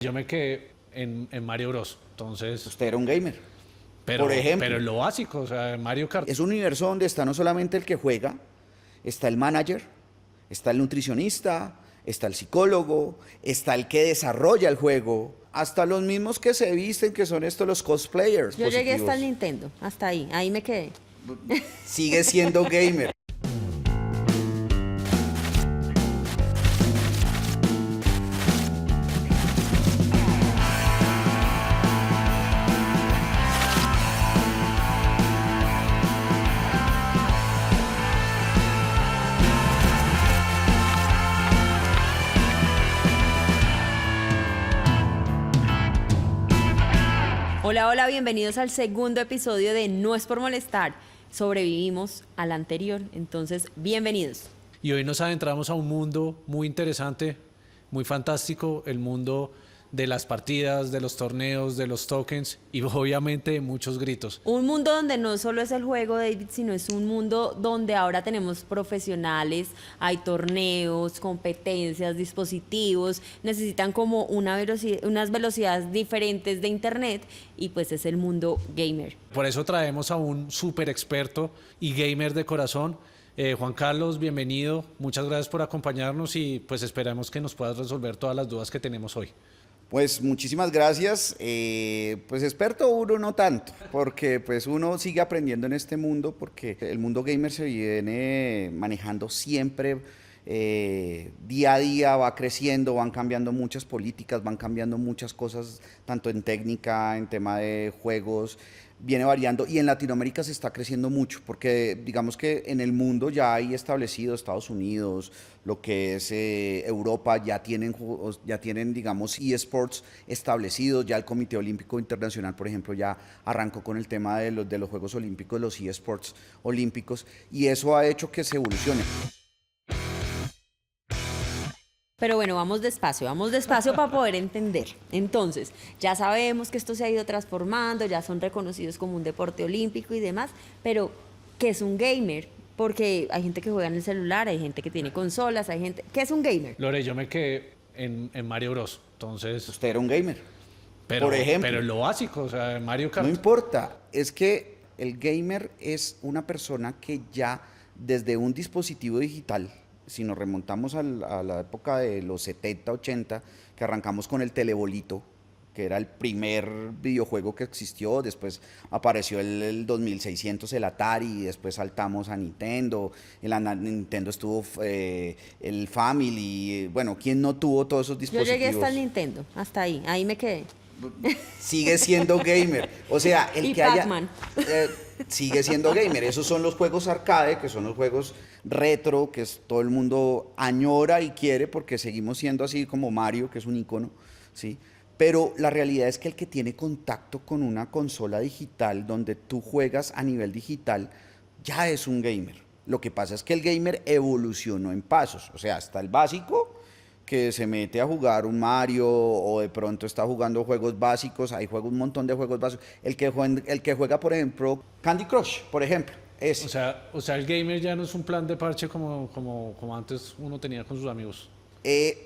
Yo me quedé en Mario Bros. Entonces, Usted era un gamer. pero, Por ejemplo. pero lo básico, o sea, Mario Kart. Es un universo donde está no solamente el que juega, está el manager, está el nutricionista, está el psicólogo, está el que desarrolla el juego, hasta los mismos que se visten, que son estos los cosplayers. Yo llegué hasta el positivos. Nintendo, hasta ahí me quedé. Sigue siendo gamer. Hola, hola, bienvenidos al segundo episodio de No es por molestar. Sobrevivimos al anterior, entonces bienvenidos. Y hoy nos adentramos a un mundo muy interesante, muy fantástico, el mundo de las partidas, de los torneos, de los tokens y obviamente de muchos gritos. Un mundo donde no solo es el juego, David, sino es un mundo donde ahora tenemos profesionales, hay torneos, competencias, dispositivos, necesitan como unas velocidades diferentes de internet y pues es el mundo gamer. Por eso traemos a un súper experto y gamer de corazón. Juan Carlos, bienvenido, muchas gracias por acompañarnos y pues esperamos que nos puedas resolver todas las dudas que tenemos hoy. Pues muchísimas gracias. Pues experto uno no tanto, porque pues uno sigue aprendiendo en este mundo, porque el mundo gamer se viene manejando siempre, día a día va creciendo, van cambiando muchas políticas, van cambiando muchas cosas, tanto en técnica, en tema de juegos, viene variando y en Latinoamérica se está creciendo mucho porque digamos que en el mundo ya hay establecido Estados Unidos, lo que es Europa, ya tienen digamos eSports establecidos, ya el Comité Olímpico Internacional por ejemplo ya arrancó con el tema de los Juegos Olímpicos, los eSports olímpicos y eso ha hecho que se evolucione. Pero bueno, vamos despacio para poder entender. Entonces, ya sabemos que esto se ha ido transformando, ya son reconocidos como un deporte olímpico y demás, pero ¿qué es un gamer? Porque hay gente que juega en el celular, hay gente que tiene consolas, hay gente... ¿Qué es un gamer? Lore, yo me quedé en Mario Bros. Entonces, Usted era un gamer. pero, Por ejemplo. pero lo básico, o sea, Mario Kart. No importa, es que el gamer es una persona que ya desde un dispositivo digital, si nos remontamos a la época de los 70, 80, que arrancamos con el telebolito, que era el primer videojuego que existió, después apareció el 2600, el Atari, y después saltamos a Nintendo, en la Nintendo estuvo el Family, bueno, ¿quién no tuvo todos esos Yo dispositivos? llegué hasta el Nintendo, hasta ahí me quedé. Sigue siendo gamer. O sea, el Y que haya Pac-Man. sigue siendo gamer. Esos son los juegos arcade, que son los juegos retro, todo el mundo añora y quiere porque seguimos siendo así como Mario, que es un icono, ¿sí? Pero la realidad es que el que tiene contacto con una consola digital donde tú juegas a nivel digital ya es un gamer. Lo que pasa es que el gamer evolucionó en pasos, o sea, hasta el básico que se mete a jugar un Mario o de pronto está jugando juegos básicos, hay juegos, un montón de juegos básicos. El que juega, por ejemplo, Candy Crush, por ejemplo, ese. O sea, el gamer ya no es un plan de parche como antes uno tenía con sus amigos.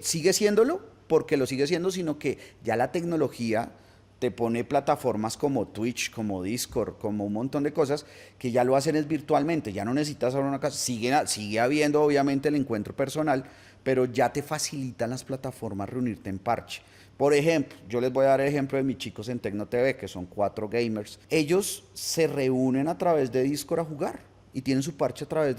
Sigue siéndolo, porque lo sigue siendo, sino que ya la tecnología te pone plataformas como Twitch, como Discord, como un montón de cosas que ya lo hacen es virtualmente, ya no necesitas ahora una casa, sigue habiendo obviamente el encuentro personal, pero ya te facilitan las plataformas reunirte en parche. Por ejemplo, yo les voy a dar el ejemplo de mis chicos en Tecno TV, que son 4 gamers. Ellos se reúnen a través de Discord a jugar y tienen su parche a través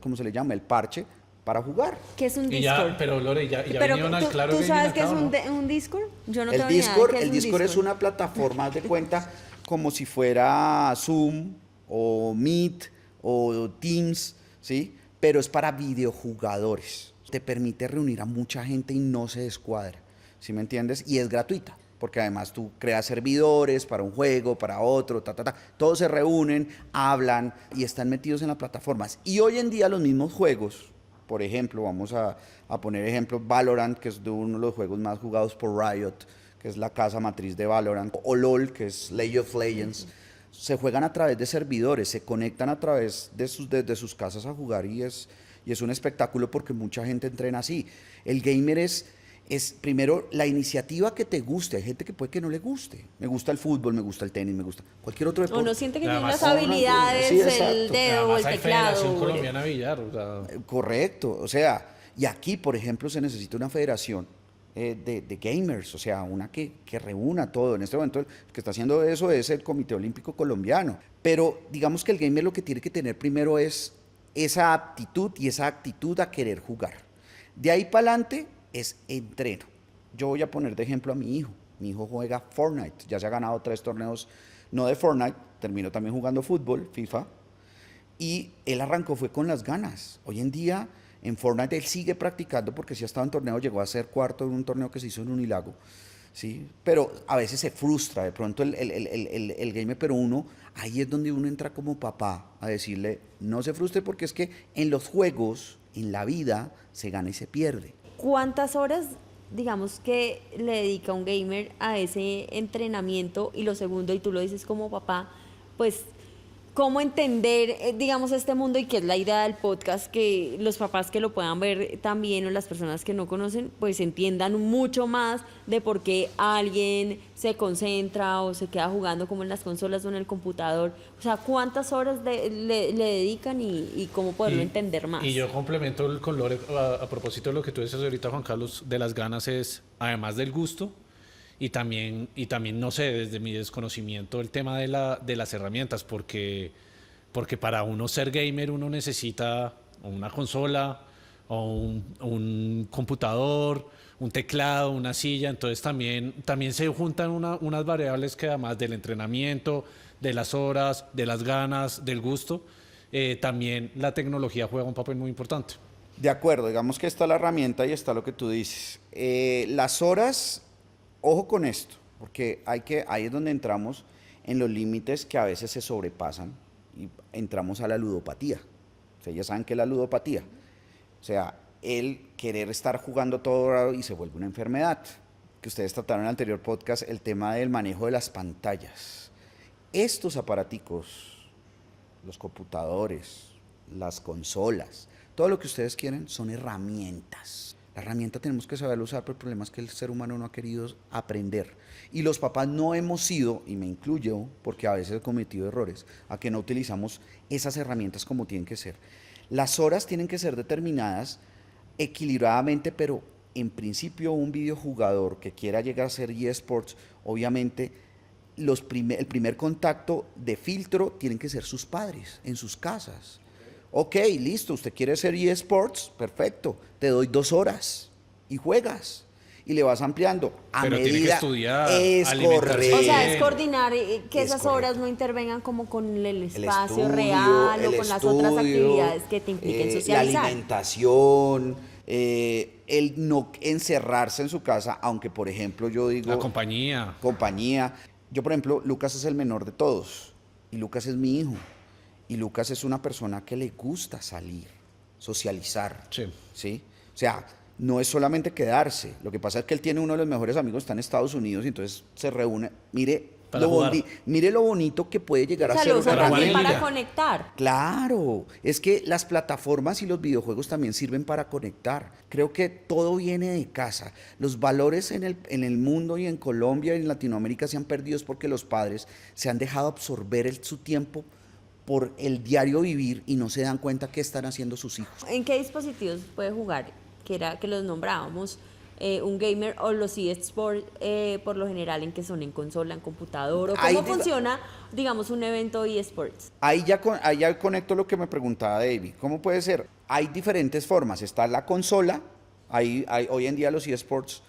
¿cómo se le llama? El parche para jugar. ¿Qué es un Y Discord? ya, pero Lore, ya Pero vinieron al ¿tú, claro tú gaming sabes acá, qué es ¿o no? un Discord? Yo no El tengo ni idea de Discord, qué es el un Discord es una plataforma, haz de cuenta, como si fuera Zoom o Meet o Teams, ¿sí? Pero es para videojugadores. Te permite reunir a mucha gente y no se descuadra, ¿sí me entiendes? Y es gratuita, porque además tú creas servidores para un juego, para otro, Todos se reúnen, hablan y están metidos en las plataformas. Y hoy en día los mismos juegos, por ejemplo, vamos a poner ejemplo Valorant, que es de uno de los juegos más jugados por Riot, que es la casa matriz de Valorant, o LOL, que es League of Legends, se juegan a través de servidores, se conectan a través de sus casas a jugar y es un espectáculo porque mucha gente entrena así. El gamer es primero la iniciativa que te guste. Hay gente que puede que no le guste. Me gusta el fútbol, me gusta el tenis, me gusta cualquier otro deporte. Uno siente que tiene Además, las habilidades, sí, el exacto. dedo, Además el hay teclado. Federación Colombiana de Billar, o sea, Correcto, o sea, y aquí, por ejemplo, se necesita una federación de gamers, o sea, una que reúna todo. En este momento el que está haciendo eso es el Comité Olímpico Colombiano, pero digamos que el gamer lo que tiene que tener primero es esa aptitud y esa actitud a querer jugar. De ahí para adelante es entreno. Yo voy a poner de ejemplo a mi hijo. Mi hijo juega Fortnite, ya se ha ganado 3 torneos, no de Fortnite, terminó también jugando fútbol, FIFA, y él arrancó fue con las ganas. Hoy en día en Fortnite él sigue practicando porque sí ha estado en torneos, llegó a ser cuarto en un torneo que se hizo en Unilago, ¿sí? Pero a veces se frustra de pronto el gamer, pero uno, ahí es donde uno entra como papá a decirle, no se frustre porque es que en los juegos, en la vida, se gana y se pierde. ¿Cuántas horas, digamos, que le dedica un gamer a ese entrenamiento? Y lo segundo, y tú lo dices como papá, pues, ¿cómo entender, digamos, este mundo? Y que es la idea del podcast, que los papás que lo puedan ver también, o las personas que no conocen, pues entiendan mucho más de por qué alguien se concentra o se queda jugando como en las consolas o en el computador. O sea, ¿cuántas horas le dedican y cómo poderlo entender más? Y yo complemento con Lore a propósito de lo que tú dices ahorita, Juan Carlos, de las ganas es, además del gusto, y también, no sé, desde mi desconocimiento, el tema de las herramientas, porque para uno ser gamer uno necesita una consola o un computador, un teclado, una silla. Entonces también se juntan unas variables que, además del entrenamiento, de las horas, de las ganas, del gusto, también la tecnología juega un papel muy importante. De acuerdo, digamos que está la herramienta y está lo que tú dices. Las horas, ojo con esto, porque ahí es donde entramos en los límites que a veces se sobrepasan y entramos a la ludopatía. Ustedes ya saben qué es la ludopatía. O sea, el querer estar jugando todo y se vuelve una enfermedad. Que ustedes trataron en el anterior podcast, el tema del manejo de las pantallas. Estos aparaticos, los computadores, las consolas, todo lo que ustedes quieren son herramientas. La herramienta tenemos que saberla usar, pero el problema es que el ser humano no ha querido aprender. Y los papás no hemos sido, y me incluyo, porque a veces he cometido errores, a que no utilizamos esas herramientas como tienen que ser. Las horas tienen que ser determinadas equilibradamente, pero en principio un videojugador que quiera llegar a ser eSports, obviamente el primer contacto de filtro tienen que ser sus padres, en sus casas. Ok, listo, usted quiere ser eSports, perfecto, te doy 2 horas y juegas. Y le vas ampliando a Pero medida. tiene que estudiar, es alimentarse. correcto. O sea, es coordinar que Es esas correcto. horas no intervengan como con el espacio estudio, real o el con las otras estudio, actividades que te impliquen la socializar. alimentación, el no encerrarse en su casa, aunque por ejemplo yo digo... La compañía. Compañía. Yo por ejemplo, Lucas es el menor de todos y Lucas es mi hijo. Y Lucas es una persona que le gusta salir, socializar, Sí. ¿sí? O sea, no es solamente quedarse. Lo que pasa es que él tiene uno de los mejores amigos, está en Estados Unidos, y entonces se reúne. Para jugar. Mire lo bonito que puede llegar O a sea, ser lo usan una jugar en también herramienta. para liga. conectar. Claro, es que las plataformas y los videojuegos también sirven para conectar. Creo que todo viene de casa. Los valores en el mundo y en Colombia y en Latinoamérica se han perdido es porque los padres se han dejado absorber su tiempo por el diario vivir y no se dan cuenta qué están haciendo sus hijos. ¿En qué dispositivos puede jugar? Que los nombrábamos, un gamer o los eSports, por lo general, en que son en consola, en computador, o Ahí cómo diga- funciona, digamos, un evento eSports. Ahí ya conecto lo que me preguntaba David. ¿Cómo puede ser? Hay diferentes formas. Está la consola, hoy en día los eSports,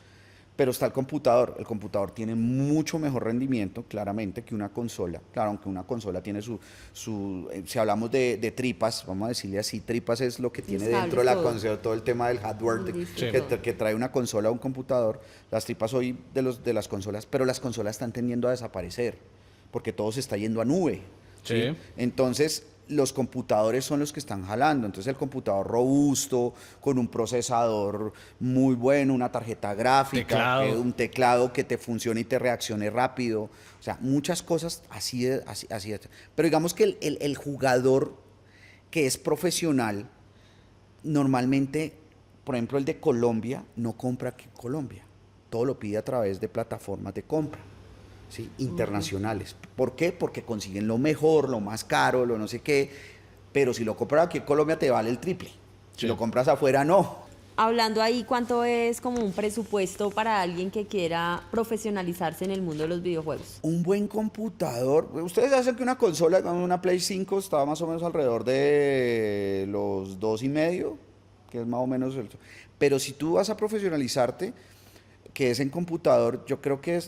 pero está el computador. El computador tiene mucho mejor rendimiento, claramente, que una consola. Claro, aunque una consola tiene si hablamos de tripas, vamos a decirle así, tripas es lo que tiene cables, dentro de la todo. consola, todo el tema del hardware Listo, Sí. que trae una consola o un computador. Las tripas hoy de las consolas, pero las consolas están tendiendo a desaparecer, porque todo se está yendo a nube. Sí. Entonces, los computadores son los que están jalando. Entonces, el computador robusto, con un procesador muy bueno, una tarjeta gráfica, Teclado. un teclado que te funcione y te reaccione rápido. O sea, muchas cosas así. Pero digamos que el jugador que es profesional, normalmente por ejemplo, el de Colombia no compra aquí en Colombia. Todo lo pide a través de plataformas de compra, ¿sí? Internacionales. ¿Por qué? Porque consiguen lo mejor, lo más caro, lo no sé qué. Pero si lo compras aquí en Colombia te vale el triple. Si Sí. lo compras afuera, no. Hablando ahí, ¿cuánto es como un presupuesto para alguien que quiera profesionalizarse en el mundo de los videojuegos? Un buen computador. Ustedes hacen que una consola, una Play 5, estaba más o menos alrededor de los 2,5, que es más o menos el. Pero si tú vas a profesionalizarte, que es en computador, yo creo que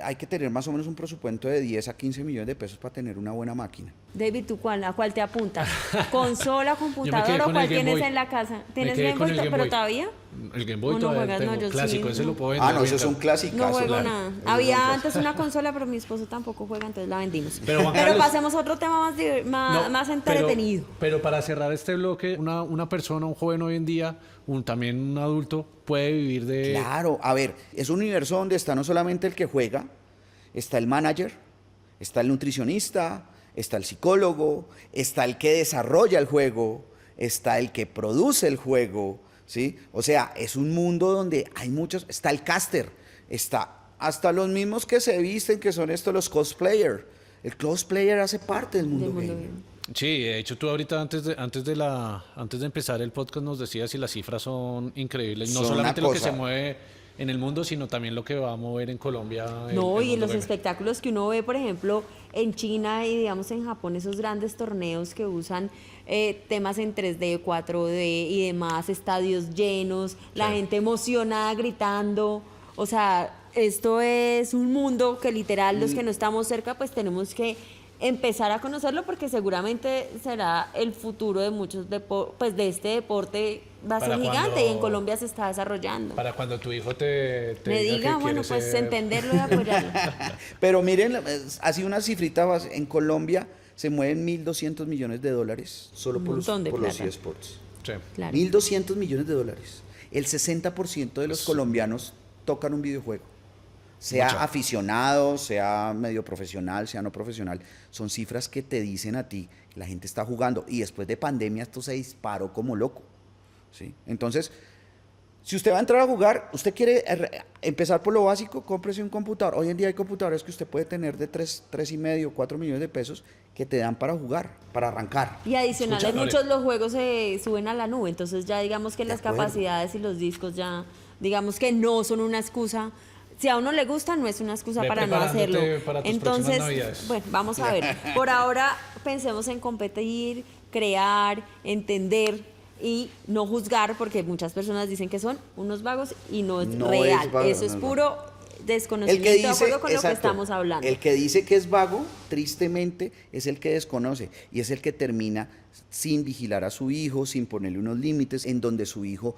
hay que tener más o menos un presupuesto de 10 a 15 millones de pesos para tener una buena máquina. David, ¿a cuál te apuntas? ¿Consola, computador o con cuál el Game tienes Boy. en la casa? Me ¿Tienes quedé Game con Boy, el Game pero Boy. todavía? El Game Boy ¿O no todavía juegas? No, tengo yo clásico, sí, ese no. lo puedo vender. Ah, no, eso es un ahorita. clásico. No juego nada. Había antes una consola, pero mi esposo tampoco juega, entonces la vendimos. Pero, Juan Carlos- pasemos a otro tema No, más entretenido. Pero para cerrar este bloque, una persona, un joven hoy en día, también un adulto, puede vivir de... Claro, a ver, es un universo donde está no solamente el que juega, está el manager, está el nutricionista, está el psicólogo, está el que desarrolla el juego, está el que produce el juego, ¿sí? O sea, es un mundo donde hay muchos, está el caster, está hasta los mismos que se visten, que son estos los cosplayers. El cosplayer hace parte del mundo Del mundo gamer. gamer. Sí, de hecho tú ahorita antes de empezar el podcast nos decías si las cifras son increíbles, no Son solamente una lo que se cosa. mueve en el mundo, sino también lo que va a mover en Colombia. No, y en mundo los gamer. espectáculos que uno ve, por ejemplo, en China y digamos en Japón, esos grandes torneos que usan temas en 3D, 4D y demás, estadios llenos, la gente emocionada gritando, o sea, esto es un mundo que literal los que no estamos cerca pues tenemos que empezar a conocerlo porque seguramente será el futuro de muchos pues de este deporte va a ser Para gigante cuando- y en Colombia se está desarrollando. Para cuando tu hijo te Me diga diga, que bueno, quiere pues ser- entenderlo y apoyarlo. Pero miren, así una cifrita, en Colombia se mueven 1.200 millones de dólares solo Un por los, montón de por los plata. eSports. Sí. Claro. 1.200 millones de dólares. El 60% de los colombianos tocan un videojuego. Sea Mucho. aficionado, sea medio profesional, sea no profesional. Son cifras que te dicen a ti que la gente está jugando. Y después de pandemia esto se disparó como loco, ¿sí? Entonces, si usted va a entrar a jugar, usted quiere empezar por lo básico, cómprese un computador. Hoy en día hay computadores que usted puede tener de 3,5, 4 millones de pesos que te dan para jugar, para arrancar. Y adicional, Escucha, muchos los juegos se suben a la nube, entonces ya digamos que De las acuerdo. capacidades y los discos ya, digamos que no son una excusa. Si a uno le gusta, no es una excusa Ve para no hacerlo. preparándote para tus próximas Entonces, Navidades. bueno, vamos a ver. Por ahora pensemos en competir, crear, entender y no juzgar, porque muchas personas dicen que son unos vagos y no es No es real. vago, Eso es no, no. puro El desconocimiento que de dice, acuerdo con lo que exacto, estamos hablando. el que dice que es vago, tristemente, es el que desconoce y es el que termina sin vigilar a su hijo, sin ponerle unos límites, en donde su hijo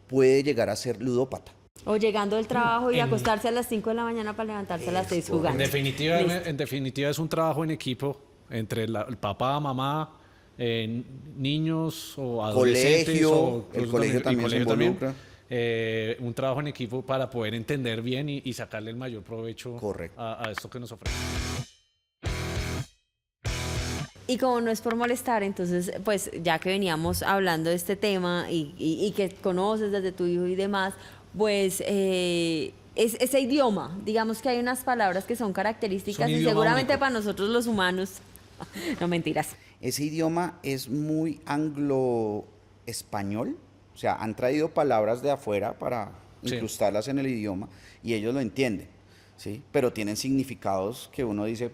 puede llegar a ser ludópata. O llegando del trabajo y acostarse a las 5 de la mañana para levantarse a las 6 jugando. Listo. En definitiva es un trabajo en equipo entre el papá, mamá, niños o adolescentes. Colegio, o el incluso colegio también se involucra. Un trabajo en equipo para poder entender bien y sacarle el mayor provecho Correcto. a esto que nos ofrece. Y como no es por molestar, entonces, pues ya que veníamos hablando de este tema y que conoces desde tu hijo y demás, pues ese idioma, digamos que hay unas palabras que son características Es un y idioma seguramente único. para nosotros los humanos, no mentiras. Ese idioma es muy anglo-español, o sea, han traído palabras de afuera para Sí. incrustarlas en el idioma y ellos lo entienden, ¿sí? Pero tienen significados que uno dice,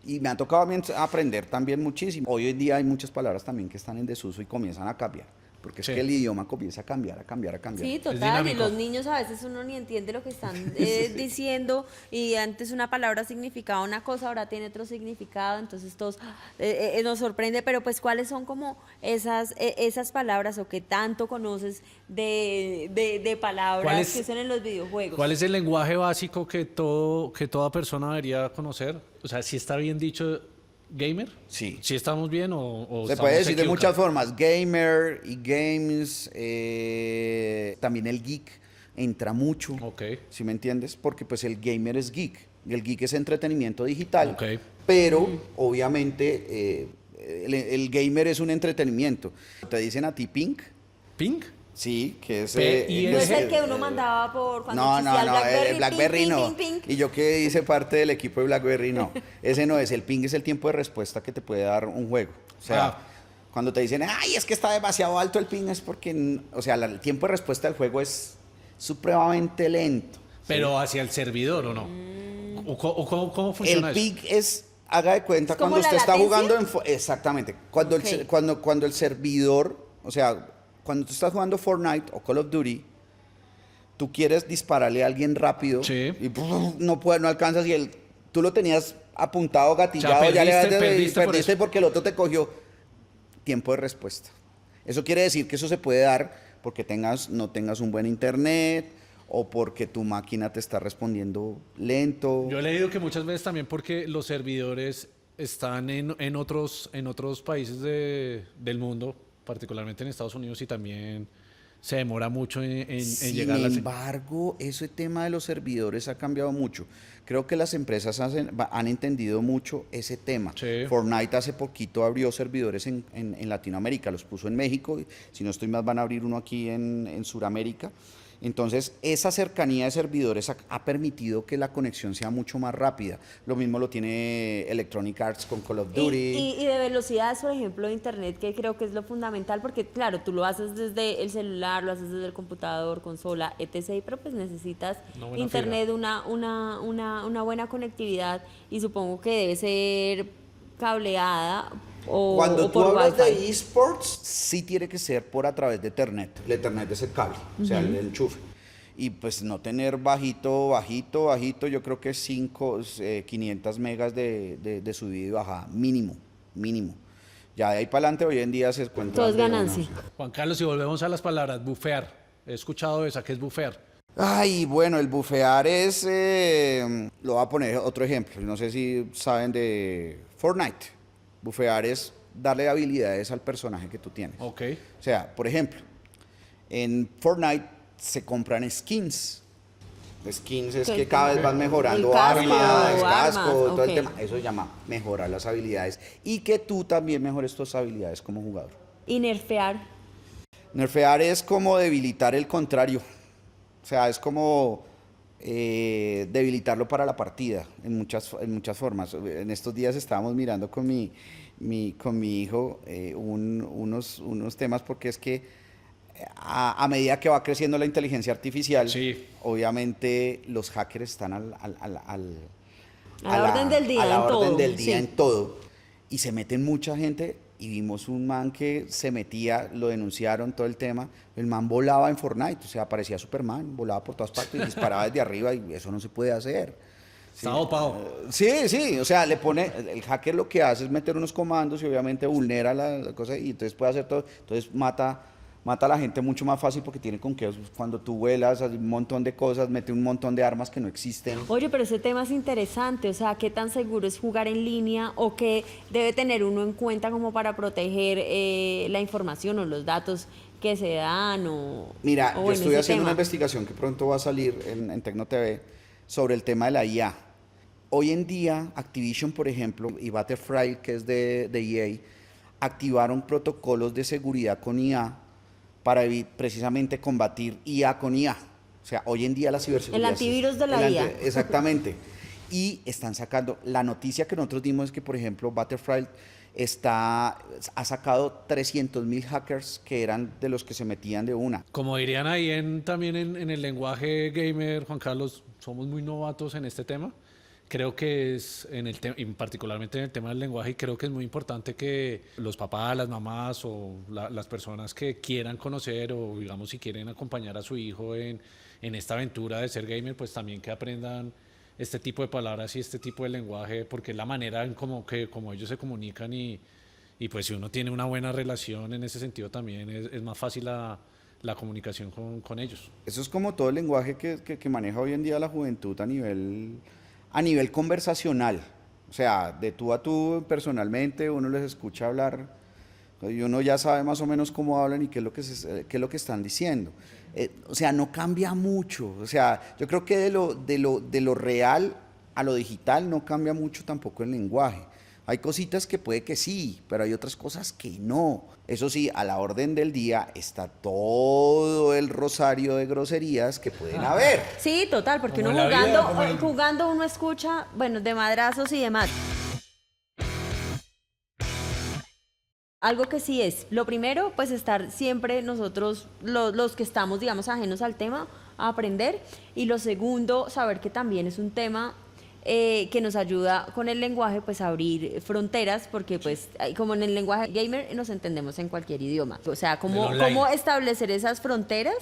y me ha tocado a mí aprender también muchísimo. Hoy en día hay muchas palabras también que están en desuso y comienzan a cambiar, porque es Sí. que el idioma comienza a cambiar, a cambiar, a cambiar. Sí, total, y dinámico. los niños a veces uno ni entiende lo que están diciendo y antes una palabra significaba una cosa, ahora tiene otro significado, entonces todos nos sorprende, pero pues cuáles son como esas palabras o qué tanto conoces de palabras ¿Cuál es- que usan en los videojuegos. ¿Cuál es el lenguaje básico que toda persona debería conocer? O sea, si está bien dicho gamer, Sí. si estamos bien o Se estamos puede decir de muchas equivocados? formas, gamer y games, también el geek entra mucho, Ok. ¿sí me entiendes? Porque pues el gamer es geek, y el geek es entretenimiento digital, Ok. pero obviamente el gamer es un entretenimiento. Te dicen a ti pink, ¿Pink? Sí, que es... Y No es ese- el que uno mandaba por cuando No, existía no, no, el BlackBerry ping, no. ping, ping, ping. Y yo que hice parte del equipo de BlackBerry, no. Ese no es. El ping es el tiempo de respuesta que te puede dar un juego. O sea, Ah. cuando te dicen, ay, es que está demasiado alto el ping, es porque, o sea, el tiempo de respuesta del juego es supremamente lento. Pero hacia el servidor, ¿o no? ¿Cómo El funciona eso? ping es, haga de cuenta, ¿Es como cuando la usted está latencia? jugando exactamente. Cuando, Ok. cuando el servidor, o sea, cuando tú estás jugando Fortnite o Call of Duty, tú quieres dispararle a alguien rápido Sí. y no puedes, no alcanzas y tú lo tenías apuntado, gatillado, O sea, ya le das perdiste por perdiste eso. porque el otro te cogió. Tiempo de respuesta. Eso quiere decir que eso se puede dar porque no tengas un buen internet o porque tu máquina te está respondiendo lento. Yo he leído que muchas veces también porque los servidores están en otros países del mundo, particularmente en Estados Unidos, y también se demora mucho en Sin llegar a la... embargo, ese tema de los servidores ha cambiado mucho. Creo que las empresas han entendido mucho ese tema. Sí. Fortnite hace poquito abrió servidores en Latinoamérica, los puso en México, y si no estoy mal van a abrir uno aquí en Sudamérica. Entonces, esa cercanía de servidores ha permitido que la conexión sea mucho más rápida. Lo mismo lo tiene Electronic Arts con Call of Duty. Y de velocidades, por ejemplo, de internet, que creo que es lo fundamental, porque claro, tú lo haces desde el celular, lo haces desde el computador, consola, etc., pero pues necesitas Una buena internet, una buena conectividad, y supongo que debe ser cableada Cuando o tú por hablas Wi-Fi. de esports, sí tiene que ser por a través de Ethernet. El Ethernet es el cable, o sea, el enchufe. Y pues no tener bajito, yo creo que 500 megas de subida y bajada, mínimo. Ya de ahí para adelante hoy en día se encuentra... Todo es ganancia. Juan Carlos, si volvemos a las palabras, bufear. He escuchado esa, ¿qué es bufear? Ay, bueno, el bufear es... lo voy a poner otro ejemplo. No sé si saben de Fortnite. Bufear es darle habilidades al personaje que tú tienes. Ok. O sea, por ejemplo, en Fortnite se compran skins. Skins es que cada vez van mejorando El casco, armas, casco, armas, todo el ok. tema. Eso se llama mejorar las habilidades. Y que tú también mejores tus habilidades como jugador. Y nerfear. Nerfear es como debilitar el contrario. O sea, es como debilitarlo para la partida en muchas formas. En estos días estábamos mirando con mi hijo unos temas porque es que a medida que va creciendo la inteligencia artificial, Sí. obviamente los hackers están A la orden del día a la en orden todo, del día sí. en todo. Y se meten mucha gente y vimos un man que se metía, lo denunciaron todo el tema. El man volaba en Fortnite, o sea, parecía Superman, volaba por todas partes y disparaba desde arriba y eso no se puede hacer. Está dopado. Sí, o sea, el hacker lo que hace es meter unos comandos y obviamente vulnera la cosa y entonces puede hacer todo, entonces mata a la gente mucho más fácil porque tiene con qué, cuando tú vuelas, hace un montón de cosas, mete un montón de armas que no existen. Oye, pero ese tema es interesante, o sea, ¿qué tan seguro es jugar en línea o qué debe tener uno en cuenta como para proteger la información o los datos que se dan? Mira, yo bueno, estoy ese haciendo una tema. investigación que pronto va a salir en Tecno TV sobre el tema de la IA. Hoy en día, Activision, por ejemplo, y Battlefield, que es de EA, activaron protocolos de seguridad con IA para precisamente combatir IA con IA. O sea, hoy en día la ciberseguridad... El antivirus de la IA. Exactamente. Y están sacando... La noticia que nosotros dimos es que, por ejemplo, Battlefield ha sacado 300.000 hackers que eran de los que se metían de una. Como dirían ahí también en el lenguaje gamer, Juan Carlos, somos muy novatos en este tema. Creo que es y particularmente en el tema del lenguaje, y creo que es muy importante que los papás, las mamás o las personas que quieran conocer o digamos si quieren acompañar a su hijo en esta aventura de ser gamer, pues también que aprendan este tipo de palabras y este tipo de lenguaje, porque es la manera en como ellos se comunican y pues si uno tiene una buena relación en ese sentido también es más fácil la comunicación con ellos. Eso es como todo el lenguaje que maneja hoy en día la juventud a nivel conversacional. O sea, de tú a tú personalmente uno les escucha hablar y uno ya sabe más o menos cómo hablan y qué es lo que están diciendo. O sea, no cambia mucho. O sea, yo creo que de lo real a lo digital no cambia mucho tampoco el lenguaje. Hay cositas que puede que sí, pero hay otras cosas que no. Eso sí, a la orden del día está todo el rosario de groserías que pueden haber. Sí, total, porque Como uno en la jugando, vida, como en- jugando uno escucha, bueno, de madrazos y demás. Algo que sí es, lo primero, pues estar siempre nosotros, los que estamos, digamos, ajenos al tema, a aprender. Y lo segundo, saber que también es un tema que nos ayuda con el lenguaje, pues a abrir fronteras, porque pues como en el lenguaje gamer nos entendemos en cualquier idioma. O sea, cómo, El online. cómo establecer esas fronteras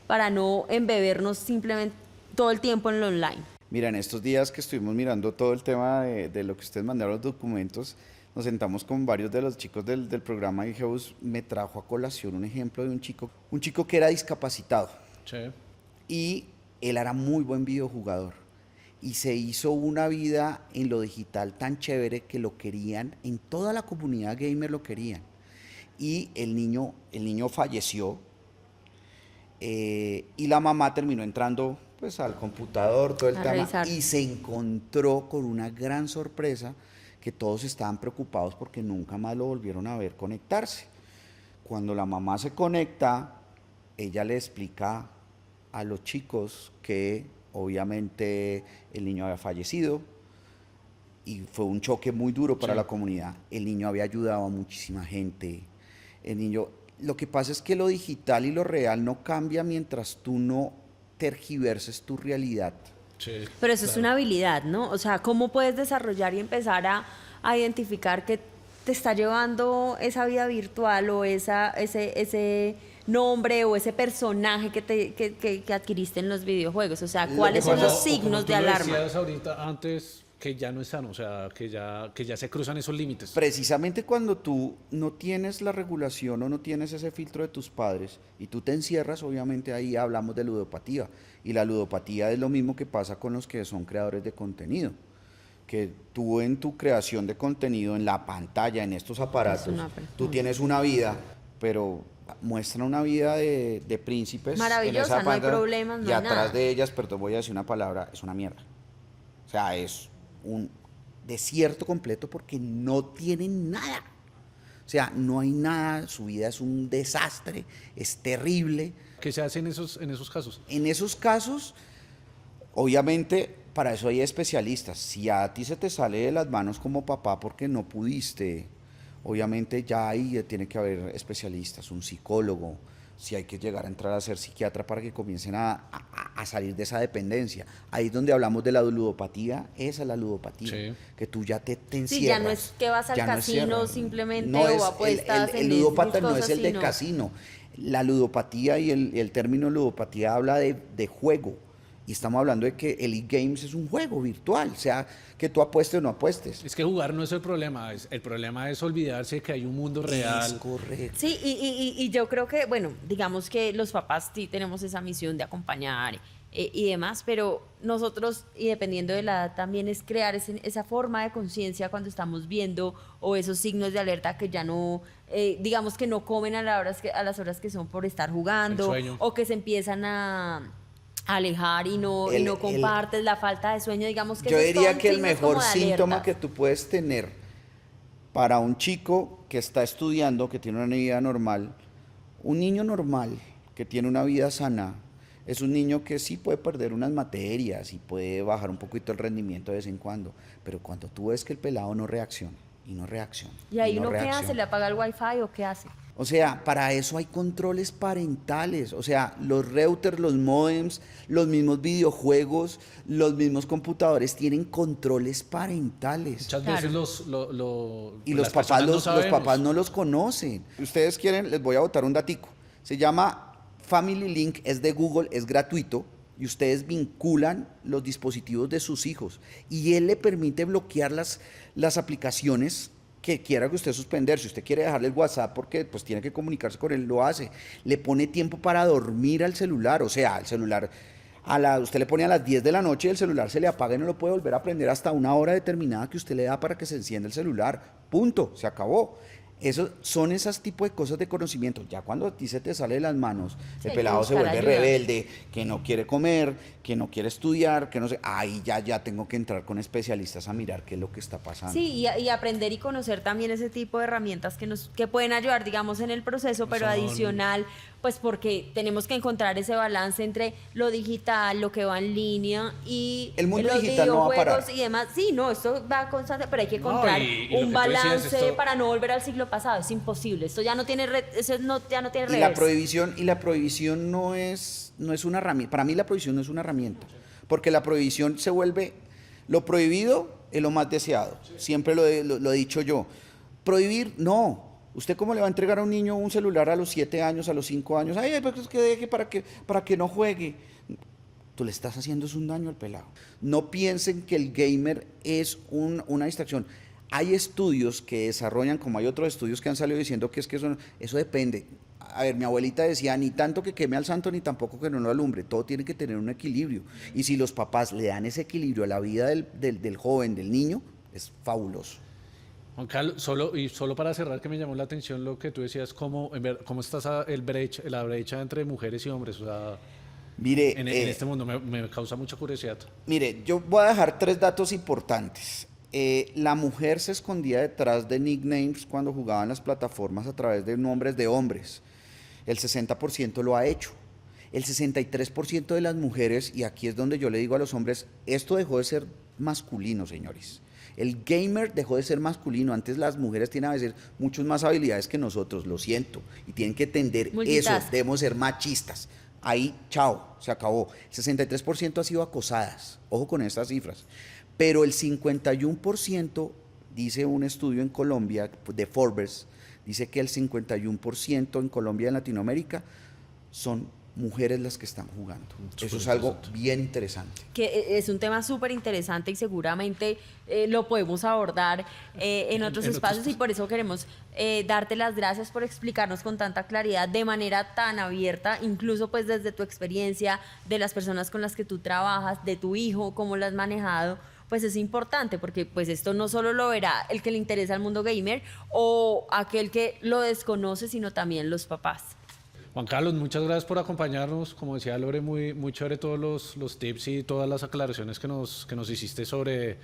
para no embebernos simplemente todo el tiempo en lo online. Mira, en estos días que estuvimos mirando todo el tema de lo que ustedes mandaron los documentos, nos sentamos con varios de los chicos del programa y Geus me trajo a colación un ejemplo de un chico que era discapacitado Sí. y él era muy buen videojugador y se hizo una vida en lo digital tan chévere que lo querían, en toda la comunidad gamer lo querían. Y el niño falleció y la mamá terminó entrando pues al computador, todo el A tema, revisar. y se encontró con una gran sorpresa que todos estaban preocupados porque nunca más lo volvieron a ver conectarse. Cuando la mamá se conecta, ella le explica a los chicos que obviamente el niño había fallecido y fue un choque muy duro para Sí. la comunidad. El niño había ayudado a muchísima gente. El niño, lo que pasa es que lo digital y lo real no cambia mientras tú no tergiverses tu realidad. Sí, Pero eso es claro. una habilidad, ¿no? O sea, ¿cómo puedes desarrollar y empezar a identificar que te está llevando esa vida virtual o ese nombre o ese personaje que adquiriste en los videojuegos? O sea, Lo ¿cuáles que son pasa- los signos tú de lo alarma? decías ahorita antes, que ya no es sano, o sea, que ya se cruzan esos límites. Precisamente cuando tú no tienes la regulación o no tienes ese filtro de tus padres y tú te encierras, obviamente ahí hablamos de ludopatía. Y la ludopatía es lo mismo que pasa con los que son creadores de contenido. Que tú en tu creación de contenido, en la pantalla, en estos aparatos, una persona. tú tienes una vida, pero muestran una vida de príncipes. Maravillosa, no hay problemas, no y hay atrás nada. de ellas, perdón, voy a decir una palabra, es una mierda. O sea, es un desierto completo porque no tienen nada. O sea, no hay nada, su vida es un desastre, es terrible. ¿Qué se hace en esos casos? En esos casos, obviamente, para eso hay especialistas. Si a ti se te sale de las manos como papá porque no pudiste, obviamente ya ahí tiene que haber especialistas, un psicólogo, si hay que llegar a entrar a ser psiquiatra para que comiencen a salir de esa dependencia. Ahí es donde hablamos de la ludopatía, esa es la ludopatía, Sí. que tú ya te encierras. Sí, ya no es que vas al ya no es casino cierra. simplemente No o es apuestas el en ludópata no es cosas, el de sino- casino. La ludopatía y el término ludopatía habla de juego. Y estamos hablando de que el e-games es un juego virtual, sea que tú apuestes o no apuestes. Es que jugar no es el problema, el problema es olvidarse que hay un mundo Es real. correcto. Sí, y yo creo que, bueno, digamos que los papás sí tenemos esa misión de acompañar y demás, pero nosotros, y dependiendo de la edad, también es crear esa forma de conciencia cuando estamos viendo o esos signos de alerta que ya no, digamos que no comen a las horas que son por estar jugando El sueño. o que se empiezan a alejar y no El- compartes la falta de sueño, digamos que Yo esos diría son que el signos mejor como de síntoma alertas. que tú puedes tener para un chico que está estudiando, que tiene una vida normal, un niño normal que tiene una vida sana, es un niño que sí puede perder unas materias y puede bajar un poquito el rendimiento de vez en cuando, pero cuando tú ves que el pelado no reacciona y no reacciona. ¿Y ahí no uno qué reacciona. hace? ¿Le apaga el wifi o qué hace? O sea, para eso hay controles parentales. O sea, los routers, los modems, los mismos videojuegos, los mismos computadores tienen controles parentales. Muchas Claro. veces Y las los personas papás, no los sabemos. papás no los conocen. Si ustedes quieren, les voy a botar un datico. Se llama Family Link, es de Google, es gratuito. Y ustedes vinculan los dispositivos de sus hijos. Y él le permite bloquear las aplicaciones que quiera que usted suspender. Si usted quiere dejarle el WhatsApp porque pues tiene que comunicarse con él, lo hace. Le pone tiempo para dormir al celular. O sea, el celular, usted le pone a las 10 de la noche y el celular se le apaga y no lo puede volver a prender hasta una hora determinada que usted le da para que se encienda el celular. Punto, se acabó. Eso son esas tipos de cosas de conocimiento. Ya cuando a ti se te sale de las manos, Sí, el hay que pelado se buscar vuelve ayuda. rebelde, que no quiere comer, que no quiere estudiar, que no sé. Ahí ya tengo que entrar con especialistas a mirar qué es lo que está pasando. Sí, y aprender y conocer también ese tipo de herramientas que pueden ayudar, digamos, en el proceso, pero Son- adicional, pues porque tenemos que encontrar ese balance entre lo digital, lo que va en línea y El mundo los digital no va a videojuegos parar. y demás. Sí, no, esto va constante, pero hay que No, encontrar y lo un que tú decías, balance esto- para no volver al siglo pasado. Es imposible. Esto ya no tiene, ya no tiene Y la reversa. prohibición no es una herramienta. Para mí la prohibición no es una herramienta, porque la prohibición se vuelve, lo prohibido es lo más deseado. Siempre lo he dicho yo. Prohibir, no. ¿Usted cómo le va a entregar a un niño un celular a los 7 años, a los 5 años? Ay, pues es que deje para que no juegue. Tú le estás haciendo un daño al pelado. No piensen que el gamer es una distracción. Hay estudios que desarrollan, como hay otros estudios que han salido diciendo que es que eso depende. A ver, mi abuelita decía, ni tanto que queme al santo, ni tampoco que no lo alumbre. Todo tiene que tener un equilibrio. Y si los papás le dan ese equilibrio a la vida del joven, del niño, es fabuloso. Juan Carlos, solo para cerrar, que me llamó la atención lo que tú decías, cómo está la brecha entre mujeres y hombres, o sea, Mire, en este mundo me causa mucha curiosidad. Mire, yo voy a dejar 3 datos importantes. La mujer se escondía detrás de nicknames cuando jugaban las plataformas a través de nombres de hombres. El 60% lo ha hecho. El 63% de las mujeres, y aquí es donde yo le digo a los hombres, esto dejó de ser masculino, señores. El gamer dejó de ser masculino. Antes las mujeres tienen a veces muchas más habilidades que nosotros, lo siento. Y tienen que entender eso, Multitask. debemos ser machistas. Ahí, chao, se acabó. El 63% ha sido acosadas. Ojo con estas cifras. Pero el 51%, dice un estudio en Colombia de Forbes, dice que el 51% en Colombia y en Latinoamérica son mujeres las que están jugando. Eso es algo bien interesante. Que es un tema súper interesante y seguramente lo podemos abordar en otros espacios y por eso queremos darte las gracias por explicarnos con tanta claridad, de manera tan abierta, incluso pues desde tu experiencia, de las personas con las que tú trabajas, de tu hijo, cómo lo has manejado. Pues es importante porque pues esto no solo lo verá el que le interesa al mundo gamer o aquel que lo desconoce, sino también los papás. Juan Carlos, muchas gracias por acompañarnos. Como decía Lore, muy chévere todos los tips y todas las aclaraciones que nos hiciste sobre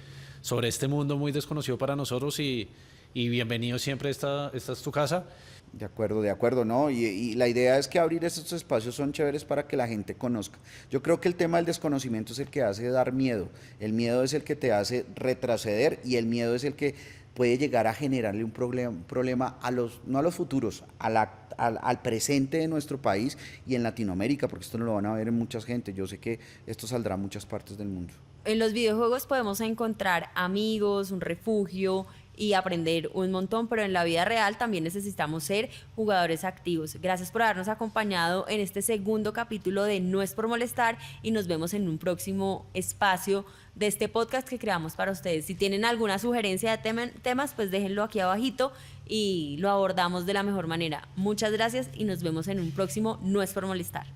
este mundo muy desconocido para nosotros y bienvenido siempre, esta es tu casa. De acuerdo, ¿no? Y la idea es que abrir estos espacios son chéveres para que la gente conozca. Yo creo que el tema del desconocimiento es el que hace dar miedo. El miedo es el que te hace retroceder y el miedo es el que puede llegar a generarle un problema no a los futuros, al presente de nuestro país y en Latinoamérica, porque esto no lo van a ver en mucha gente. Yo sé que esto saldrá en muchas partes del mundo. En los videojuegos podemos encontrar amigos, un refugio y aprender un montón, pero en la vida real también necesitamos ser jugadores activos. Gracias por habernos acompañado en este segundo capítulo de No es por molestar y nos vemos en un próximo espacio de este podcast que creamos para ustedes. Si tienen alguna sugerencia de temas, pues déjenlo aquí abajito y lo abordamos de la mejor manera. Muchas gracias y nos vemos en un próximo No es por molestar.